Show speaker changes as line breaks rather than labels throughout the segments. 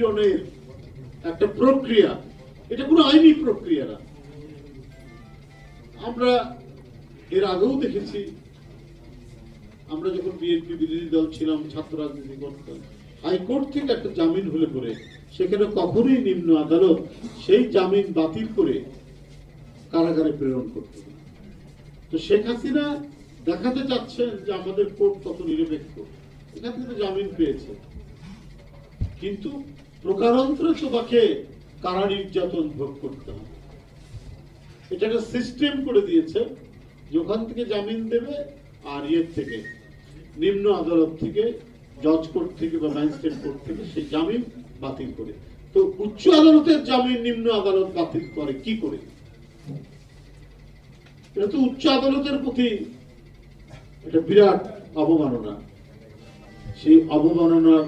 নিপীড়নের একটা প্রক্রিয়া, এটা কোনো আইনি প্রক্রিয়া না। আমরা এর আগেও দেখেছি, আমরা যখন বিএনপি বিরোধী দল ছিলাম, ছাত্র রাজনীতি করতাম, হাইকোর্ট থেকে একটা জামিন হলে পরে সেখানে কখনোই নিম্ন আদালত সেই জামিন বাতিল করে কারাগারে প্রেরণ করত না। তো শেখ হাসিনা দেখাতে চাচ্ছেন যে আমাদের কোর্ট কত নিরপেক্ষ, এখান থেকে জামিন পেয়েছে, কিন্তু প্রকারান্তরে তোমাকে কারা নির্যাতন ভোগ করতে হবে। এটা একটা সিস্টেম করে দিয়েছে যে ওখান থেকে জামিন দেবে, আর ইয়ের থেকে নিম্ন আদালত থেকে, জজ কোর্ট থেকে বা ম্যাজিস্ট্রেট কোর্ট থেকে সেই জামিন বাতিল করে। তো উচ্চ আদালতের জামিন নিম্ন আদালত বাতিল করে কি করে? এটা তো উচ্চ আদালতের প্রতি এটা বিরাট অবমাননা। সেই অবমাননার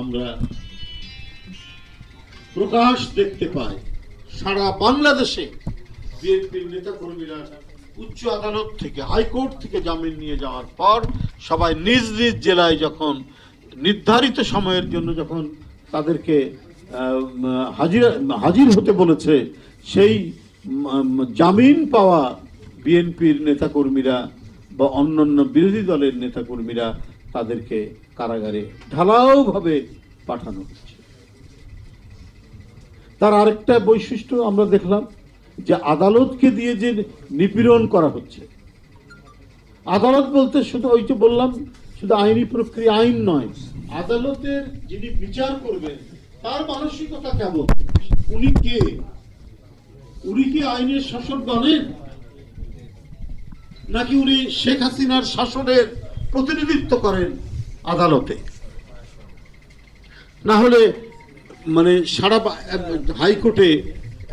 আমরা প্রকাশ দেখতে পাই সারা বাংলাদেশে। বিএনপির নেতা কর্মীরা উচ্চ আদালত থেকে, হাইকোর্ট থেকে জামিন নিয়ে যাওয়ার পর সবাই নিজ নিজ জেলায় যখন নির্ধারিত সময়ের জন্য যখন তাদেরকে হাজির হতে বলেছে, সেই জামিন পাওয়া বিএনপির নেতাকর্মীরা বা অন্যান্য বিরোধী দলের নেতাকর্মীরা তাদেরকে কারাগারে ঢালাওভাবে পাঠানো হচ্ছে। তার আরেকটা বৈশিষ্ট্য আমরা দেখলাম যে আদালতকে দিয়ে যে নিপীড়ন করা হচ্ছে। আদালত বলতে শুধু ওই যে বললাম, শুধু আইনি প্রক্রিয়া, আইন নয়, আদালতের যিনি বিচার করবেন তার মানসিকতা কেমন, উনি কে, উনি কি আইনের শাসক মানেন, নাকি উনি শেখ হাসিনার শাসনের প্রতিনিধিত্ব করেন আদালতে? না হলে মানে সারা হাইকোর্টে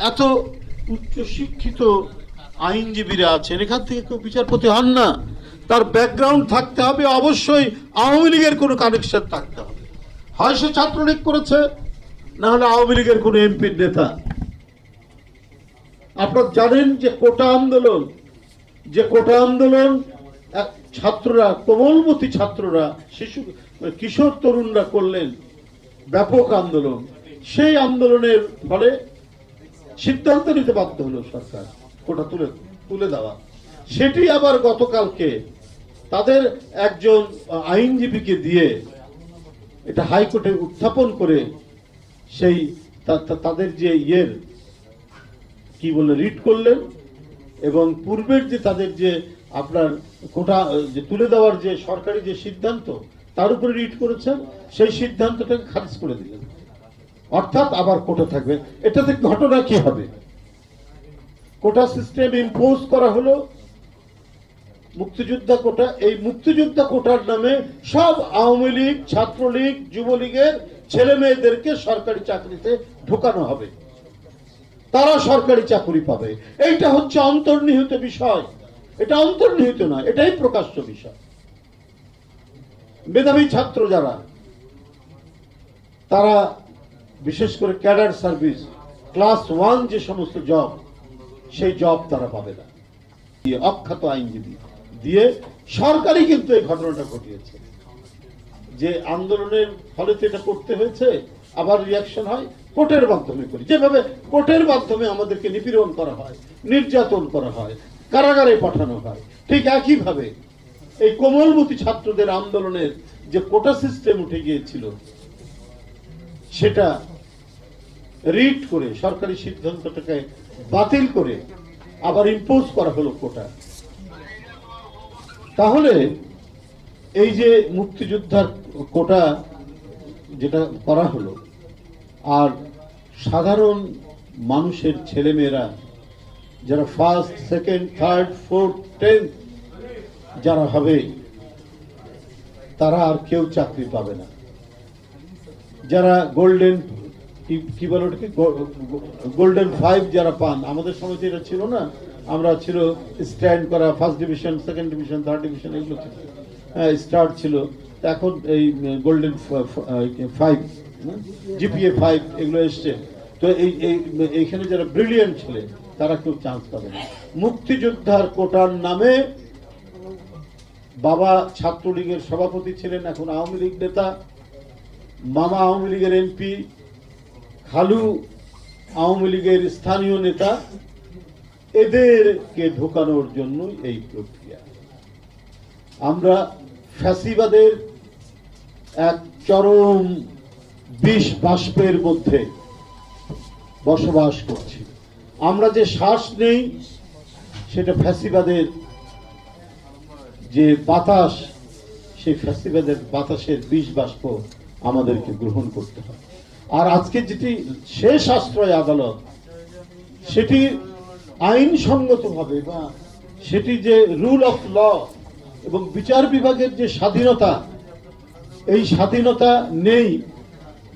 এত উচ্চ শিক্ষিত আইনজীবীরা আছেন, এখান থেকে কেউ বিচারপতি হন না। তার ব্যাকগ্রাউন্ড থাকতে হবে অবশ্যই, আওয়ামী লীগের কোনো কানেকশন থাকতে হবে, হয় সে ছাত্রলীগ করেছে, না হলে আওয়ামী লীগের কোনো এমপির নেতা। আপনারা জানেন যে কোটা আন্দোলন, ছাত্ররা, কোমলমতি ছাত্ররা, শিশু কিশোর তরুণরা করলেন ব্যাপক আন্দোলন। সেই আন্দোলনের ফলে সিদ্ধান্ত নিতে বাধ্য হলো সরকার কোটা তুলে দেওয়া। সেটি আবার গতকালকে তাদের একজন আইনজীবীকে দিয়ে এটা হাইকোর্টে উত্থাপন করে সেই তাদের যে কি বলে রিট করলেন, এবং পূর্বের যে তাদের যে আপনার কোটা যে তুলে দেওয়ার যে সরকারি যে সিদ্ধান্ত, তার উপরে রিট করেছেন, সেই সিদ্ধান্তটাকে খারিজ করে দিলেন। অর্থাৎ আবার কোটা থাকবে। এটাতে ঘটনা কি হবে? কোটা সিস্টেম ইম্পোজ করা হলো, মুক্তিযোদ্ধা কোটা। এই মুক্তিযোদ্ধা কোটার নামে সব আওয়ামী লীগ, ছাত্রলীগ, যুবলীগের ছেলে মেয়েদেরকে সরকারি চাকরিতে ঢোকানো হবে, তারা সরকারি চাকরি পাবে। এইটা হচ্ছে অন্তর্নিহিত বিষয়। এটা অন্তর্নিহিত নয়, এটাই প্রকাশ্য বিষয়। মেধাবী ছাত্র যারা, তারা বিশেষ করে ক্যাডার সার্ভিস, ক্লাস 1 যে সমস্ত জব, সেই জব তারা পাবে না। অখ্যাত আইনজীবী দিয়ে সরকারই কিন্তু এই ঘটনাটা ঘটিয়েছে, যে আন্দোলনের ফলে তো এটা করতে হয়েছে, আবার রিয়াকশন হয় কোর্টের মাধ্যমে করি। যেভাবে কোর্টের মাধ্যমে আমাদেরকে নিপীড়ন করা হয়, নির্যাতন করা হয়, কারাগারে পাঠানো হয়, ঠিক একইভাবে এই কোমলমতি ছাত্রদের আন্দোলনের যে কোটা সিস্টেম উঠে গিয়েছিল, সেটা রিট করে সরকারি সিদ্ধান্তটাকে বাতিল করে আবার ইম্পোজ করা হলো কোটা। তাহলে এই যে মুক্তিযোদ্ধার কোটা যেটা করা হলো, আর সাধারণ মানুষের ছেলেমেয়েরা যারা first, second, third, fourth, 10th যারা হবে, তারা আর কেউ চাকরি পাবে না। যারা গোল্ডেন কি বলে ওটাকে, গোল্ডেন 5 যারা পান, আমাদের সময় এটা ছিল না, আমরা ছিল স্ট্যান্ড করা, first division, second division, third division, এগুলো ছিল, স্টার্ট ছিল। এখন এই গোল্ডেন 5, জিপিএ 5 এগুলো এসছে। তো এইখানে যারা ব্রিলিয়েন্ট ছিলেন তারা কেউ চান্স পাবে না। মুক্তিযোদ্ধার কোটার নামে বাবা ছাত্রলীগের সভাপতি ছিলেন, এখন আওয়ামী লীগ নেতা, মামা আওয়ামী লীগের এমপি, খালু আওয়ামী লীগের স্থানীয় নেতা, এদেরকে ঢোকানোর জন্য এই প্রক্রিয়া। আমরা ফ্যাসিবাদের এক চরম বিষ বাষ্পের মধ্যে বসবাস করছি। আমরা যে শ্বাস নেই সেটা ফ্যাসিবাদের যে বাতাস, সেই ফ্যাসিবাদের বাতাসের বিষ বাষ্প আমাদেরকে গ্রহণ করতে হয়। আর আজকে যেটি শেষ আশ্রয় আদালত, সেটি আইনসঙ্গতভাবে বা সেটি যে রুল অফ ল এবং বিচার বিভাগের যে স্বাধীনতা, এই স্বাধীনতা নেই,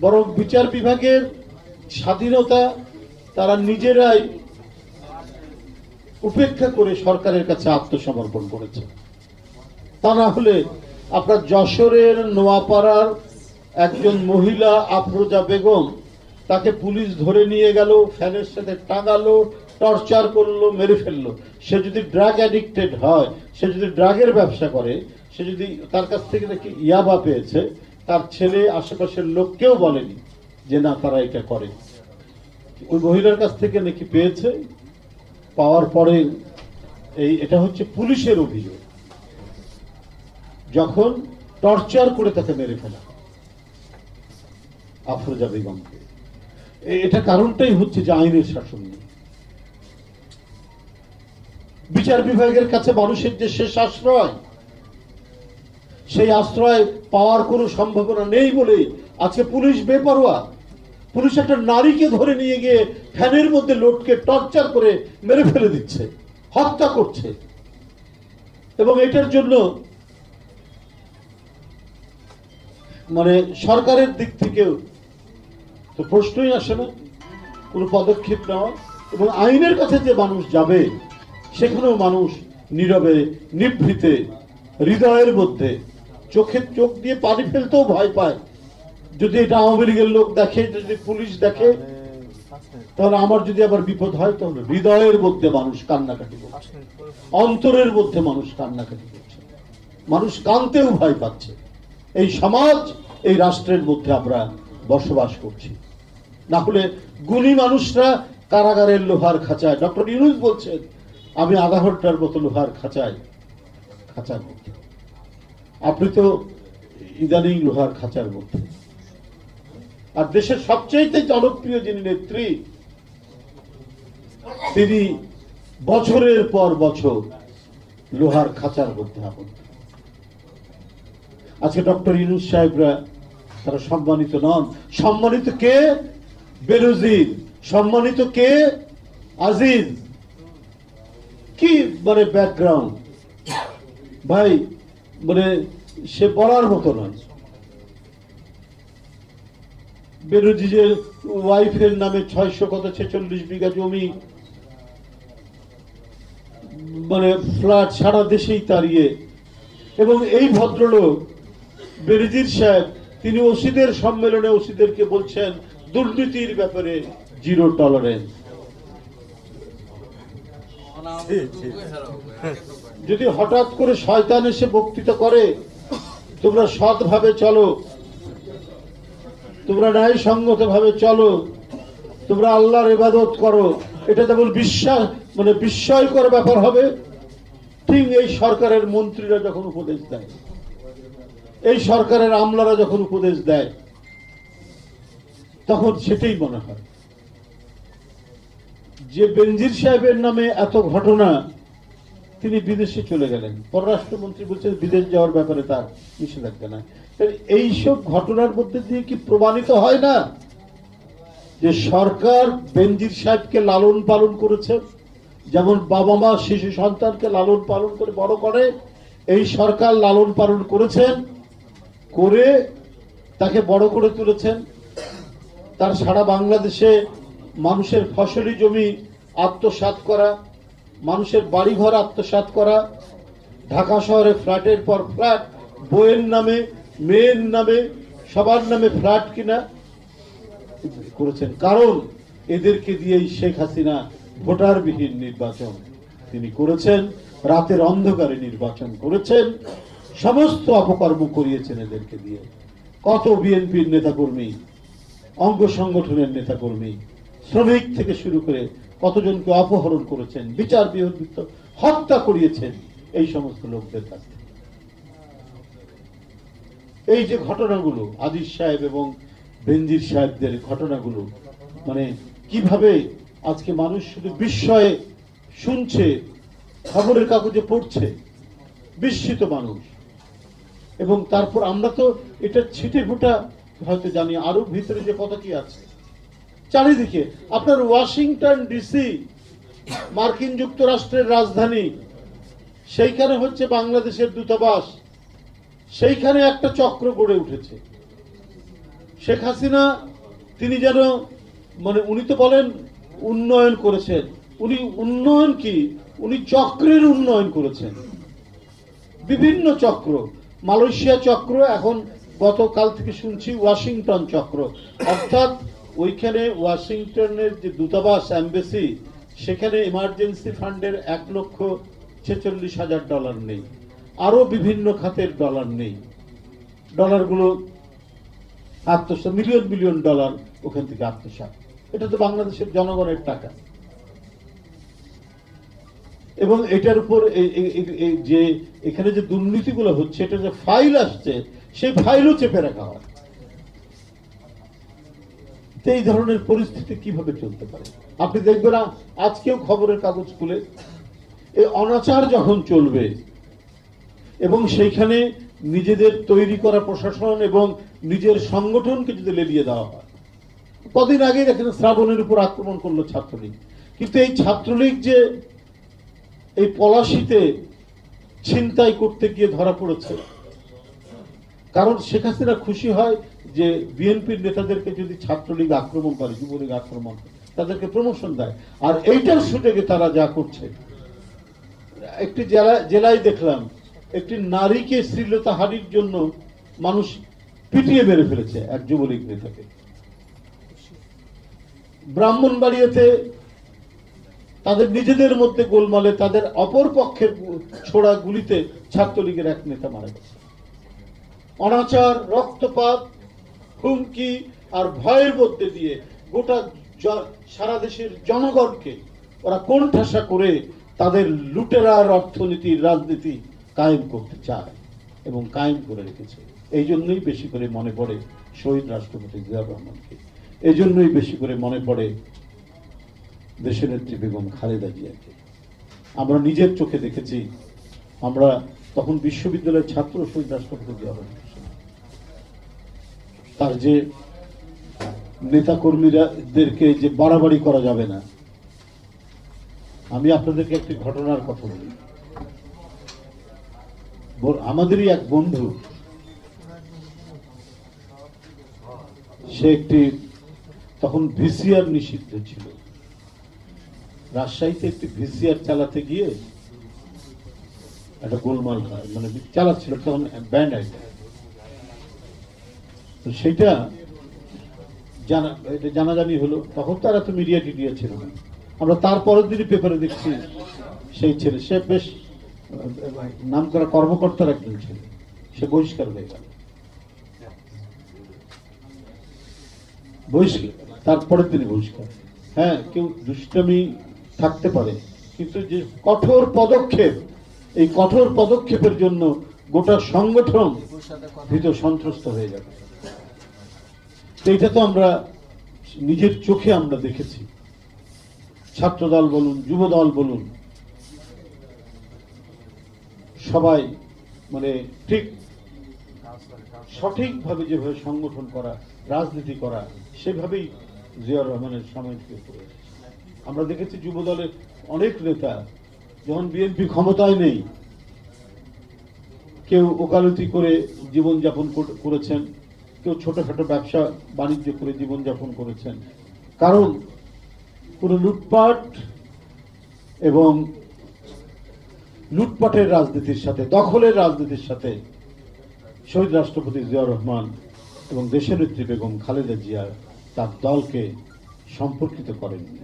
বরং বিচার বিভাগের স্বাধীনতা তারা নিজেরাই উপেক্ষা করে সরকারের কাছে আত্মসমর্পণ করেছে। তা না হলে আপনার যশোরের নোয়াপাড়ার একজন মহিলা আফরোজা বেগম, তাকে পুলিশ ধরে নিয়ে গেল, ফ্যানের সাথে টাঙালো, টর্চার করলো, মেরে ফেললো। সে যদি ড্রাগ অ্যাডিক্টেড হয়, সে যদি ড্রাগের ব্যবসা করে, সে যদি তার কাছ থেকে নাকি ইয়াবা পেয়েছে, তার ছেলে আশেপাশের লোককেও বলেনি যে না তারা এটা করে। ওই মহিলার কাছ থেকে নাকি পেয়েছে, পাওয়ার পরে এটা হচ্ছে পুলিশের অভিযোগ, যখন টর্চার করে তাকে মেরে ফেলা আফরোজা বেগমকে। এটা কারণটাই হচ্ছে যে আইনের শাসন নেই। বিচার বিভাগের কাছে মানুষের যে শেষ আশ্রয়, সেই আশ্রয় পাওয়ার কোনো সম্ভাবনা নেই বলে আজকে পুলিশ বেপরোয়া। পুলিশ একটা নারীকে ধরে নিয়ে গিয়ে ফ্যানের মধ্যে লোটকে টর্চার করে মেরে ফেলে দিচ্ছে, হত্যা করছে। এবং এটার জন্য মানে সরকারের দিক থেকেও তো প্রশ্নই আসে না কোনো পদক্ষেপ নেওয়া। এবং আইনের কাছে যে মানুষ যাবে, সেখানেও মানুষ নীরবে নিভৃতে হৃদয়ের মধ্যে চোখ দিয়ে পানি ফেলতেও ভয় পায়। যদি এটা আওয়ামী লীগের লোক দেখে, যদি পুলিশ দেখে, তাহলে আমার যদি আবার বিপদ হয়, তাহলে হৃদয়ের মধ্যে মানুষ কান্নাকাটি করছে, অন্তরের মধ্যে মানুষ কান্নাকাটি করছে, মানুষ কাঁদতেও ভয় পাচ্ছে। এই সমাজ, এই রাষ্ট্রের মধ্যে আমরা বসবাস করছি। না হলে গুণী মানুষরা কারাগারের লোহার খাঁচায়, ডক্টর ইউনূস বলছেন আমি আধা ঘন্টার মতো লোহার খাঁচার মধ্যে। আপনি তো ইদানিং লোহার খাঁচার মধ্যে। আর দেশের সবচেয়ে জনপ্রিয় যিনি নেত্রী, তিনি বছরের পর বছর লোহার খাঁচার মধ্যে আবদ্ধ। আজকে ডক্টর ইউনূস সাহেবরা তারা সম্মানিত নন। সম্মানিত কে? বেনজির। সম্মানিত কে? আজিজ। কি মানে ব্যাকগ্রাউন্ড ভাই, মানে সে বলার মতো নয়। বেনজিরের ওয়াইফের নামে 646 বিঘা জমি, মানে ফ্ল্যাট সারা দেশেই তাড়িয়ে। এবং এই ভদ্রলোক বেনজির সাহেব, তিনি ওসিদের সম্মেলনে ওসিদেরকে বলছেন দুর্নীতির ব্যাপারে জিরো টলারেন্স। যদি হঠাৎ করে শয়তান এসে বক্তৃতা করে, তোমরা সৎভাবে চলো, তোমরা ন্যায় সঙ্গত ভাবে চলো, তোমরা আল্লাহর ইবাদত করো, এটা যেমন বিশ্বাস মানে বিস্ময়কর ব্যাপার হবে, ঠিক এই সরকারের মন্ত্রীরা যখন উপদেশ দেয়, এই সরকারের আমলারা যখন উপদেশ দেয়, তখন সেটাই মনে হয়। যে বেনজির সাহেবের নামে এত ঘটনা, তিনি বিদেশে চলে গেলেন, পররাষ্ট্রমন্ত্রী বলছেন বিদেশ যাওয়ার ব্যাপারে তার নিষেধাজ্ঞা নাই। এইসব ঘটনার মধ্যে দিয়ে কি প্রমাণিত হয় না যে সরকার বেনজির সাহেবকে লালন পালন করেছে? যেমন বাবা মা শিশু সন্তানকে লালন পালন করে বড় করে, এই সরকার লালন পালন করেছেন, করে তাকে বড় করে তুলেছেন। তার সারা বাংলাদেশে মানুষের ফসলি জমি আত্মসাৎ করা, মানুষের বাড়িঘর আত্মসাৎ করা, ঢাকা শহরে ফ্ল্যাটের পর ফ্ল্যাট, বইয়ের নামে, মেয়ের নামে, সবার নামে ফ্ল্যাট কিনা করেছেন। কারণ এদেরকে দিয়েই শেখ হাসিনা ভোটারবিহীন নির্বাচন তিনি করেছেন, রাতের অন্ধকারে নির্বাচন করেছেন, সমস্ত অপকর্ম করিয়েছেন এদেরকে দিয়ে। কত বিএনপির নেতাকর্মী, অঙ্গ সংগঠনের নেতাকর্মী, শ্রমিক থেকে শুরু করে কতজনকে অপহরণ করেছেন, বিচার বহির্ভূত হত্যা করিয়েছেন এই সমস্ত লোকদের কাছে। এই যে ঘটনাগুলো, আজিজ সাহেব এবং বেনজির সাহেবদের ঘটনাগুলো, মানে কিভাবে আজকে মানুষ শুধু বিস্ময়ে শুনছে, খবরের কাগজে পড়ছে, বিস্মিত মানুষ। এবং তারপর আমরা তো এটা ছিটে ফোটা হয়তো জানি, আরো ভিতরে যে কত কি আছে চারিদিকে। আপনার ওয়াশিংটন ডিসি, মার্কিন যুক্তরাষ্ট্রের রাজধানী, সেইখানে হচ্ছে বাংলাদেশের দূতাবাস, সেইখানে একটা চক্র গড়ে উঠেছে। শেখ হাসিনা তিনি যেন, মানে উনি তো বলেন উন্নয়ন করেছেন, উনি উন্নয়ন কি, উনি চক্রের উন্নয়ন করেছেন। বিভিন্ন চক্র, মালয়েশিয়া চক্র, এখন গতকাল থেকে শুনছি ওয়াশিংটন চক্র, অর্থাৎ ওইখানে ওয়াশিংটনের যে দূতাবাস, এমবেসি, সেখানে ইমার্জেন্সি ফান্ডের $1,46,000 নেই, আরো বিভিন্ন খাতের ডলার নেই। ডলারগুলো আত্মসাৎ, মিলিয়ন মিলিয়ন ডলার ওখান থেকে আত্মসাৎ। এটা তো বাংলাদেশের জনগণের টাকা। এবং এটার উপর যে এখানে যে দুর্নীতিগুলো হচ্ছে, এটা যে ফাইল আসছে, সেই ফাইলও চেপে রাখা হয়। এই ধরনের পরিস্থিতি কিভাবে চলতে পারে? আপনি দেখবেন আজকেও খবরের কাগজ খুলে এই অনাচার যখন চলবে এবং সেইখানে নিজেদের তৈরি করা প্রশাসন এবং নিজের সংগঠনকে যদি লেলিয়ে দেওয়া হয়। কদিন আগে দেখেন শ্রাবণের উপর আক্রমণ করলো ছাত্রলীগ, কিন্তু এই ছাত্রলীগ যে এই পলাশীতে ছিনতাই করতে গিয়ে ধরা পড়েছে, কারণ শেখ হাসিনা খুশি হয় যে বিএনপির নেতাদেরকে যদি ছাত্রলীগ আক্রমণ করে, যুবলীগ আক্রমণ করে, তাদেরকে প্রমোশন দেয়। আর এইটার সুযোগে তারা যা করছে, একটি জেলায় দেখলাম একটি নারীকে শ্লীলতাহানির জন্য মানুষ পিটিয়ে মেরে ফেলেছে এক যুবলীগ নেতাকে। ব্রাহ্মণবাড়িয়াতে তাদের নিজেদের মধ্যে গোলমালে তাদের অপর পক্ষের ছোড়া গুলিতে ছাত্রলীগের এক নেতা মারা গেছে। অনাচার, রক্তপাত, হুমকি আর ভয়ের মধ্যে দিয়ে গোটা সারা দেশের জনগণকে ওরা কোণঠাসা করে তাদের লুটেরার অর্থনীতির রাজনীতি কায়েম করতে চায় এবং কায়েম করে রেখেছে। এই জন্যই বেশি করে মনে পড়ে শহীদ রাষ্ট্রপতি জিয়াউর রহমানকে, এই জন্যই বেশি করে মনে পড়ে দেশনেত্রী বেগম খালেদা জিয়াকে। আমরা নিজের চোখে দেখেছি, আমরা তখন বিশ্ববিদ্যালয়ের ছাত্র, শহীদ রাষ্ট্রপতি জিয়াউর রহমান, তার যে নেতা কর্মীদেরকে যে বাড়াবাড়ি করা যাবে না। আমি আপনাদেরকে একটি ঘটনার কথা বলি। আমাদেরই এক বন্ধু, সে একটি, তখন ভিসিআর নিষিদ্ধ ছিল, রাজশাহীতে একটি ভিসিআর চালাতে গিয়ে একটা গোলমাল হয়, মানে চালাচ্ছিল তখন ব্যান্ড আইডিয়া। তো সেটা জানাজানি হলো, তখন তারা তো মিডিয়া টিডিয়া ছিল না। আমরা তারপরের দিনই পেপারে দেখছি সেই ছেলে, সে বেশ নাম করা কর্মকর্তার একজন ছেলে, সে বহিষ্কার হয়ে গেল। তারপরের দিনই বহিষ্কার। হ্যাঁ, কেউ দুষ্টামি থাকতে পারে, কিন্তু যে কঠোর পদক্ষেপ, এই কঠোর পদক্ষেপের জন্য গোটা সংগঠন ভীত সন্ত্রস্ত হয়ে যাবে। এটা তো আমরা নিজের চোখে আমরা দেখেছি। ছাত্রদল বলুন, যুবদল বলুন, সবাই মানে ঠিক সঠিকভাবে যেভাবে সংগঠন করা, রাজনীতি করা, সেভাবেই জিয়াউর রহমানের সময় থেকে করে আমরা দেখেছি। যুবদলের অনেক নেতা যখন বিএনপি ক্ষমতায় নেই, কেউ ওকালতি করে জীবনযাপন করেছেন, কেউ ছোটখাটো ব্যবসা বাণিজ্য করে জীবনযাপন করেছেন। কারণ পুরো লুটপাট এবং লুটপাটের রাজনীতির সাথে, দখলের রাজনীতির সাথে শহীদ রাষ্ট্রপতি জিয়াউর রহমান এবং দেশনেত্রী বেগম খালেদা জিয়া তার দলকে সম্পর্কিত করেননি।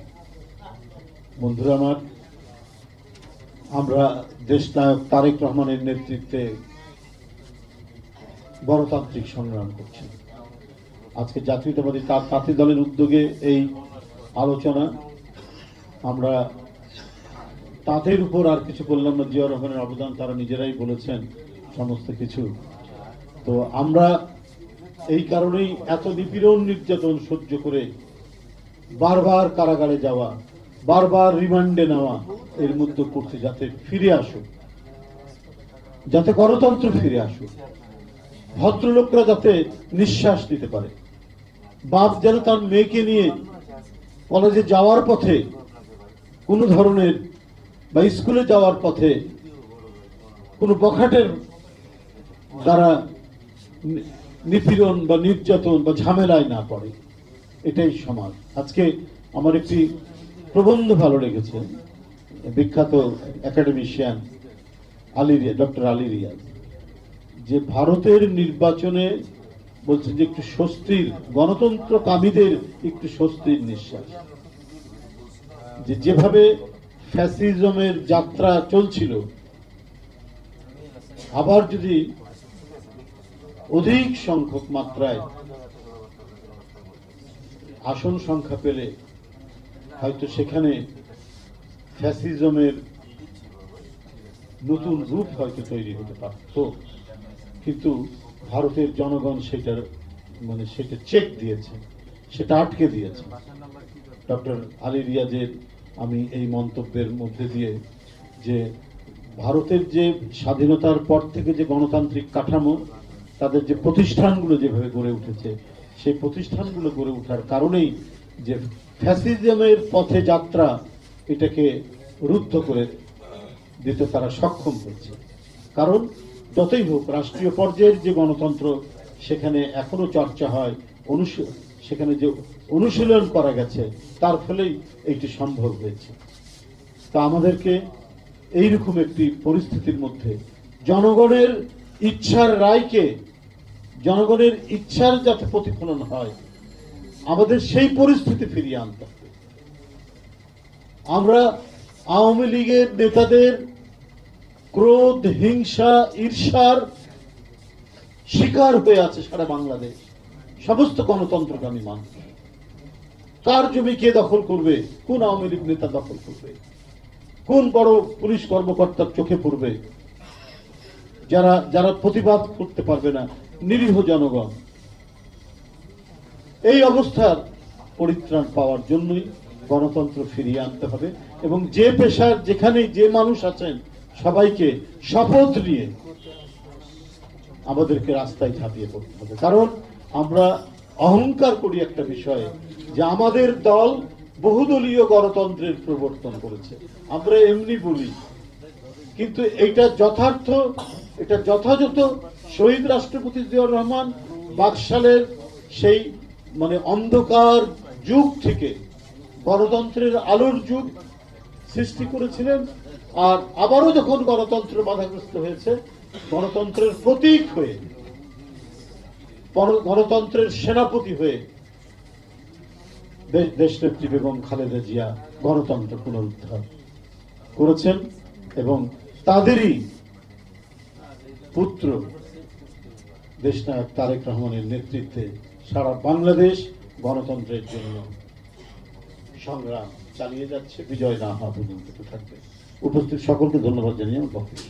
বন্ধুরা আমার, আমরা দেশনায়ক তারেক রহমানের নেতৃত্বে গণতান্ত্রিক সংগ্রাম করছেন। আজকে জাতীয়তাবাদী তাঁতি দলের উদ্যোগে এই আলোচনা, আমরা তাদের উপর আর কিছু বললাম না। জিয়া রহমানের অবদান তারা নিজেরাই বলেছেন সমস্ত কিছু। তো আমরা এই কারণেই এত নিপীড়ন নির্যাতন সহ্য করে বারবার কারাগারে যাওয়া, বারবার রিমান্ডে নেওয়া, এর মধ্যে করতে যাতে ফিরে আসুক, যাতে গণতন্ত্র ফিরে আসুক, ভদ্রলোকরা যাতে নিঃশ্বাস নিতে পারে। বাপ যেন তার মেয়েকে নিয়ে কলেজে যাওয়ার পথে কোনো ধরনের বা স্কুলে যাওয়ার পথে কোনো বখাটের দ্বারা নিপীড়ন বা নির্যাতন বা ঝামেলায় না পড়ে, এটাই সমাজ। আজকে আমার একটি প্রবন্ধ ভালো লেগেছে, বিখ্যাত একাডেমিশিয়ান ডক্টর আলী রিয়াজ, যে ভারতের নির্বাচনে বলছেন যে একটু স্বস্তির, গণতন্ত্র কামীদের একটু স্বস্তির নিঃশ্বাস, যে যেভাবে ফ্যাসিজমের যাত্রা চলছিল, আবার যদি অধিক সংখ্যক মাত্রায় আসন সংখ্যা পেলে হয়তো সেখানে ফ্যাসিজমের নতুন রূপ হয়তো তৈরি হতে পারত। কিন্তু ভারতের জনগণ সেটার সেটা চেক দিয়েছে, সেটা আটকে দিয়েছে। ডক্টর আলী রিয়াজের আমি এই মন্তব্যের মধ্যে দিয়ে, যে ভারতের যে স্বাধীনতার পর থেকে যে গণতান্ত্রিক কাঠামো, তাদের যে প্রতিষ্ঠানগুলো যেভাবে গড়ে উঠেছে, সেই প্রতিষ্ঠানগুলো গড়ে ওঠার কারণেই যে ফ্যাসিজমের পথে যাত্রা, এটাকে রুদ্ধ করে দিতে তারা সক্ষম হচ্ছে। কারণ যতই হোক রাষ্ট্রীয় পর্যায়ের যে গণতন্ত্র, সেখানে এখনো চর্চা হয়, সেখানে যে অনুশীলন করা গেছে, তার ফলেই এইটি সম্ভব হয়েছে। তা আমাদেরকে এইরকম একটি পরিস্থিতির মধ্যে জনগণের ইচ্ছার রায়কে, জনগণের ইচ্ছার যাতে প্রতিফলন হয়, আমাদের সেই পরিস্থিতি ফিরিয়ে আনতে হবে। আমরা আওয়ামী লীগের নেতাদের ক্রোধ, হিংসা, ঈর্ষার শিকার হয়ে আছে সারা বাংলাদেশ, সমস্ত গণতন্ত্রকামী মানুষ। কার জমি কে দখল করবে, কোন আওয়ামী লীগ নেতা দখল করবে, কোন বড় পুলিশ কর্মকর্তার চোখে পড়বে, যারা যারা প্রতিবাদ করতে পারবে না, নিরীহ জনগণ। এই অবস্থার পরিত্রাণ পাওয়ার জন্যই গণতন্ত্র ফিরিয়ে আনতে হবে, এবং যে পেশার যেখানে যে মানুষ আছেন সবাইকে শপথ নিয়ে আমাদেরকে রাস্তায় ঝাঁপিয়ে পড়তে হবে। কারণ আমরা অহংকার করি একটা বিষয়ে, যে আমাদের দল বহুদলীয় গণতন্ত্রের প্রবর্তন করেছে, আমরা এমনি বলি, কিন্তু এটা যথার্থ, এটা যথাযথ শহীদ রাষ্ট্রপতি জিয়াউর রহমান বাকশালের সেই অন্ধকার যুগ থেকে গণতন্ত্রের আলোর যুগ সৃষ্টি করেছিলেন। আর আবারও যখন গণতন্ত্র বাধাগ্রস্ত হয়েছে, গণতন্ত্রের প্রতীক হয়ে, গণতন্ত্রের সেনাপতি হয়ে দেশনেত্রী বেগম খালেদা জিয়া গণতন্ত্র পুনরুদ্ধার করেছেন, এবং তাদেরই পুত্র দেশনায়ক তারেক রহমানের নেতৃত্বে সারা বাংলাদেশ গণতন্ত্রের জন্য সংগ্রাম চালিয়ে যাচ্ছে, বিজয় না হওয়া পর্যন্ত থাকবে। উপস্থিত সকলকে ধন্যবাদ জানিয়ে আমার বক্তব্য।